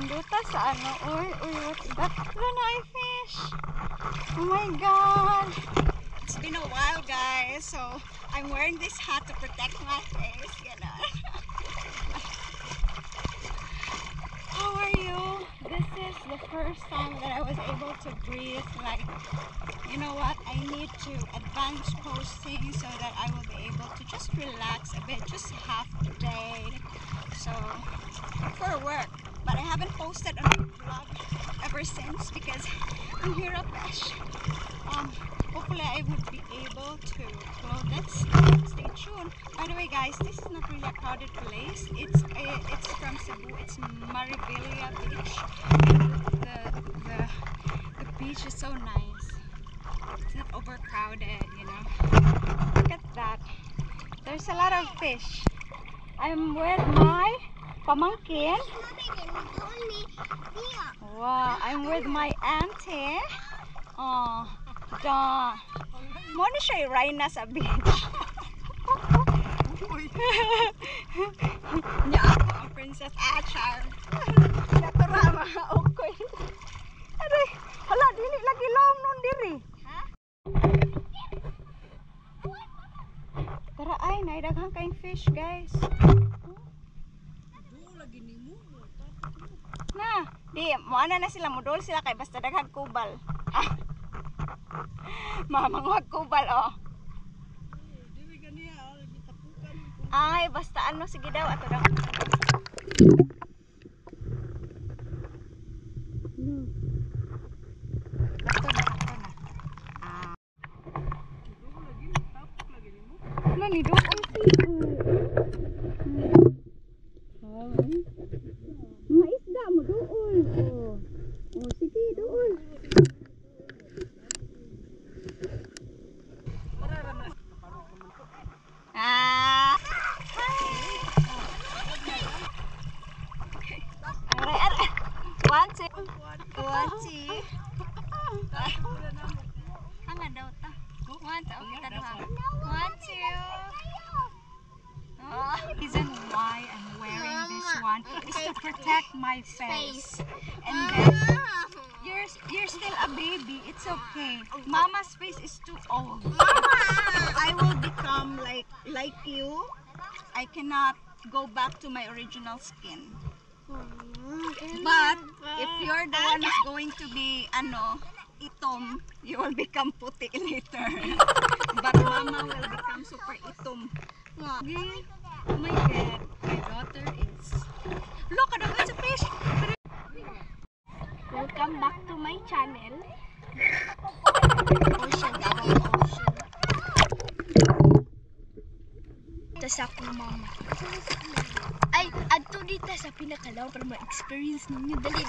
Nanduta sa ano? Uy, what's that? Wala na ay fish. Oh my god. It's been a while, guys. So, I'm wearing this hat to protect my face. Ganon. How are you? This is the first time that I was able to breathe. Like, you know what? I need to advance posting so that I will be able to just relax a bit, just half a day. So, for work. But I haven't posted a vlog ever since because I'm here at Besh. Hopefully I would be able to upload this. Stay tuned. By the way, guys, this is not really a crowded place. It's from Cebu. It's Marivelia Beach. The beach is so nice. It's not overcrowded, you know. Look at that. There's a lot of fish. I'm with my pamangkin. Wow, I'm with my auntie. Oh, da. Mo na siya Rhina sa beach. Nya ako ang Princess Achar. Natura mga okoy. Aray, hala dili lagi long nun diri. Ha? Tara ay naidaghang kaing fish, guys. Na, di, moana na sila, modol sila kay basta daghang kubal. Ah. Mamangwag kubal, oh. Ay, basta ano, sige daw, ato daw. Ato na. Ah. Ano ni doon ang sigo? Mga isda mo doon. Oh, sige doon. Ah. Aray. 1, 2. 1, 2. Hanga daw ta. 1, 2. Okay, taduha. 1, 2. Oh, reason why I'm wearing this one is to protect my face. And then you're still a baby. It's okay. Mama's face is too old. I will become like you. I cannot go back to my original skin. But if you're the one who's going to be itom, you will become puti later. But mama will become super itom. Okay. Oh my god, my daughter is... Look, it's a fish! Welcome back to my channel. Ocean, ocean. Tas ako, mama. Ay, adto dito sa pinakalaw para ma-experience ninyo. Dali.